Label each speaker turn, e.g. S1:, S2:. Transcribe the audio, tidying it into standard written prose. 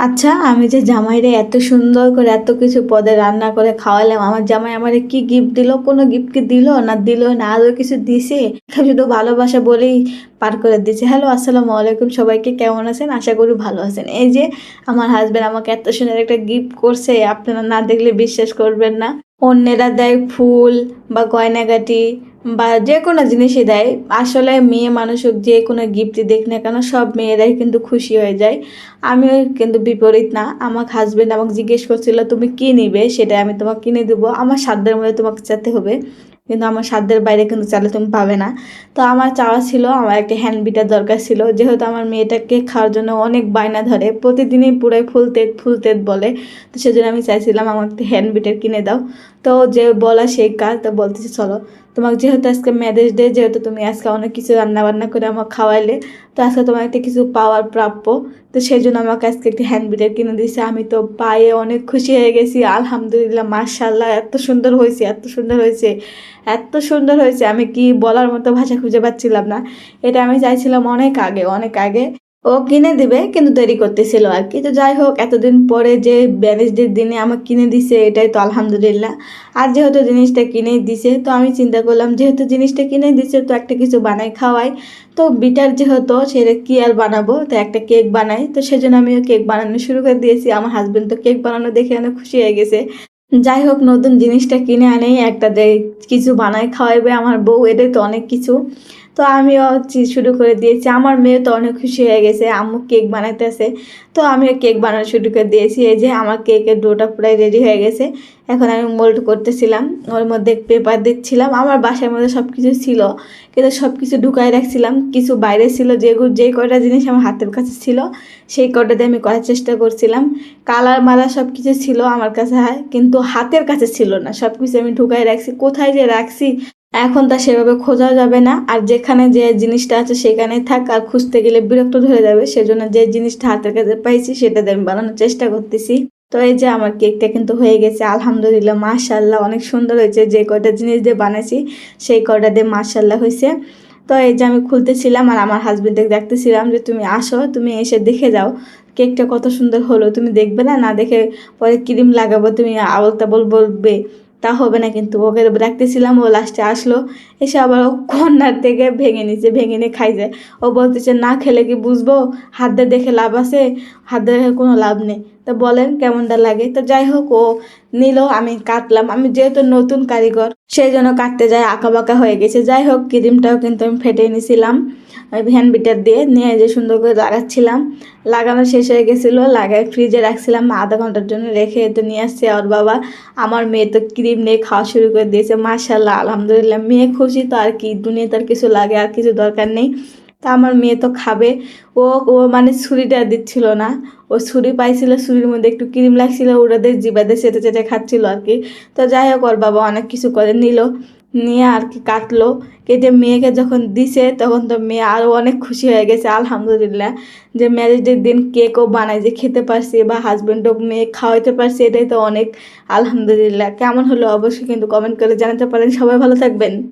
S1: আচ্ছা, আমি যে জামাইরে এত সুন্দর করে এত কিছু পদে রান্না করে খাওয়ালাম, আমার জামাই আমারে কি গিফট দিল? কোনো গিফট কি দিল? না দিল না আরো কিছু দিছে? শুধু ভালোবাসা বলেই পার করে দিছে। হ্যালো, আসসালামু আলাইকুম সবাইকে, কেমন আছেন? আশা করি ভালো আছেন। এই যে আমার হাসব্যান্ড আমাকে এত সুন্দর একটা গিফট করছে, আপনারা না দেখলে বিশ্বাস করবেন না। অন্যেরা দেয় ফুল বা গয়নাগাটি বা যেকোনো জিনিসই দেয়। আসলে মেয়ে মানুষ হোক যে কোনো গিফটই দিক না কেন সব মেয়েরাই কিন্তু খুশি হয়ে যায়। আমিও কিন্তু বিপরীত না। আমার হাসব্যান্ড আমাকে জিজ্ঞেস করছিল, "তুমি কি নিবে? সেটা আমি তোমাকে কিনে দেবো। আমার সাধ্যের মধ্যে তোমাকে চাইতে হবে। কিন্তু আমার সাধ্যের বাইরে কিন্তু চাইলে তুমি পাবে না।" তো আমার চাওয়া ছিল আমার একটা হ্যান্ড বিটার দরকার ছিল। যেহেতু আমার মেয়েটা কেক খাওয়ার জন্য অনেক বায়না ধরে। প্রতিদিনই পুরাই ফুলতেদ, ফুলতেদ বলে। তো সেজন্য আমি চাইছিলাম আমার একটা হ্যান্ড বিটার কিনে দাও। তো যে বলা সেই কাজ। তো বলতেছে, "চলো, তোমাকে যেহেতু আজকে ম্যারেজ ডে, যেহেতু তুমি আজকে অনেক কিছু রান্না-বান্না করে আমাকে খাওয়াইলে, তো আজকে তোমার একটা কিছু পাওয়ার প্রাপ্য।" তো সেই জন্য আমাকে আজকে একটি হ্যান্ড বিটার কিনে দিয়েছে। আমি তো পায়ে অনেক খুশি হয়ে গেছি। আলহামদুলিল্লাহ, মাশাআল্লাহ, এত সুন্দর হয়েছে, এত সুন্দর হয়েছে, এত সুন্দর হয়েছে, আমি কি বলার মতো ভাষা খুঁজে পাচ্ছিলাম না। এটা আমি চাইছিলাম অনেক আগে, অনেক আগে। ও কিনে দিবে কিন্তু দেরি করতেছিল আর কি। তো যাই হোক, এতদিন পরে যে ম্যারেজ ডের দিনে আমাকে কিনে দিছে, এটাই তো আলহামদুলিল্লাহ। আর যেহেতু জিনিসটা কিনেই দিছে, তো আমি চিন্তা করলাম যেহেতু জিনিসটা কিনে দিছে তো একটা কিছু বানাই খাওয়াই। তো বিটার যেহেতু সেটা কি আর বানাবো, তো একটা কেক বানাই। তো সেজন্য আমিও কেক বানানো শুরু করে দিয়েছি। আমার হাজবেন্ড তো কেক বানানো দেখে অনেক খুশি হয়ে গেছে। যাই হোক, নতুন জিনিসটা কিনে আনেই একটা যে কিছু বানায় খাওয়াইবে আমার বউ, এটাই তো অনেক কিছু। তো আমিও শুরু করে দিয়েছি। আমার মেয়ে তো অনেক খুশি হয়ে গেছে, আম্মু কেক বানাইতেছে। তো আমিও কেক বানানো শুরু করে দিয়েছি। এই যে আমার কেকের ডোটা প্রায় রেডি হয়ে গেছে। এখন আমি মোল্ড করতেছিলাম, ওর মধ্যে পেপার দিচ্ছিলাম। আমার বাসার মধ্যে সব কিছু ছিল, কিন্তু সব কিছু ঢুকাই রাখছিলাম, কিছু বাইরে ছিল। যে কয়টা জিনিস আমার হাতের কাছে ছিল সেই কয়টা দিয়ে আমি করার চেষ্টা করছিলাম। কালার মালা সব কিছু ছিল আমার কাছে, হ্যাঁ, কিন্তু হাতের কাছে ছিল না। সব কিছু আমি ঢুকাই রাখছি, কোথায় যে রাখছি এখন তা সেভাবে খোঁজাও যাবে না। আর যেখানে যে জিনিসটা আছে সেখানেই থাক, আর খুঁজতে গেলে বিরক্ত ধরে যাবে। সেজন্য যে জিনিসটা হাতের কাছে পাইছি সেটা দিয়ে আমি বানানোর চেষ্টা করতেছি। তো এই যে আমার কেকটা কিন্তু হয়ে গেছে আলহামদুলিল্লাহ, মাশাআল্লাহ, অনেক সুন্দর হয়েছে। যে কয়টা জিনিস দিয়ে বানাইছি সেই কয়টা দিয়ে মাশাআল্লাহ হয়েছে। তো এই যে আমি খুলতেছিলাম আর আমার হাজবেন্ডকে দেখতেছিলাম যে, "তুমি আসো, তুমি এসে দেখে যাও কেকটা কত সুন্দর হলো। তুমি দেখবে না, না দেখে পরে ক্রিম লাগাবো, তুমি আবোল তাবোল বলবে, তা হবে না কিন্তু।" ওকে রাখতেছিলাম, ও লাস্টে আসলো। এসে আবার ও কর্নার থেকে ভেঙে নিচ্ছে, ভেঙে নিয়ে খাই যায়। ও বলতেছে, "না খেলে কি বুঝবো? হাত দিয়ে দেখে লাভ আছে? হাত দিয়ে দেখে কোনো লাভ নেই। তো বলেন কেমনটা লাগে?" তো যাই হোক, ও নিল, আমি কাটলাম। আমি যেহেতু নতুন কারিগর সেই জন্য কাটতে যায় আঁকাবাঁকা হয়ে গেছে। যাই হোক, ক্রিমটাও কিন্তু আমি ফেটে নিয়েছিলাম হ্যান্ড বিটার দিয়ে, নিয়ে যে সুন্দর করে লাগাচ্ছিলাম। লাগানো শেষ হয়ে গেছিলো, লাগাই ফ্রিজে রাখছিলাম আধা ঘন্টার জন্য, রেখে তো নিয়ে আসছে ওর বাবা। আমার মেয়ে তো ক্রিম নিয়ে খাওয়া শুরু করে দিয়েছে। মাশাআল্লাহ, আলহামদুলিল্লাহ, মেয়ে খুশি তো আর কি, দুনিয়াতে আর কিছু লাগে আর কিছু দরকার নেই। তা আমার মেয়ে তো খাবে। ও ও মানে ছুরিটা দিচ্ছিল না, ও ছুরি পাইছিল, ছুরির মধ্যে একটু ক্রিম লাগছিল, ওটা দিয়ে জিবাতে চেটে চেটে খাচ্ছিল আর কি। তো যাই হোক, ওর বাবা অনেক কিছু করে নিল, নিয়ে আর কি কাটলো। কেটে মেয়েকে যখন দিছে তখন তো মেয়ে আরও অনেক খুশি হয়ে গেছে আলহামদুলিল্লাহ, যে ম্যারেজের দিন কেকও বানাই যে খেতে পারছি বা হাজব্যান্ডও মেয়ে খাওয়াইতে পারছি, এটাই তো অনেক আলহামদুলিল্লাহ। কেমন হলো অবশ্যই কিন্তু কমেন্ট করে জানাতে পারেন। সবাই ভালো থাকবেন।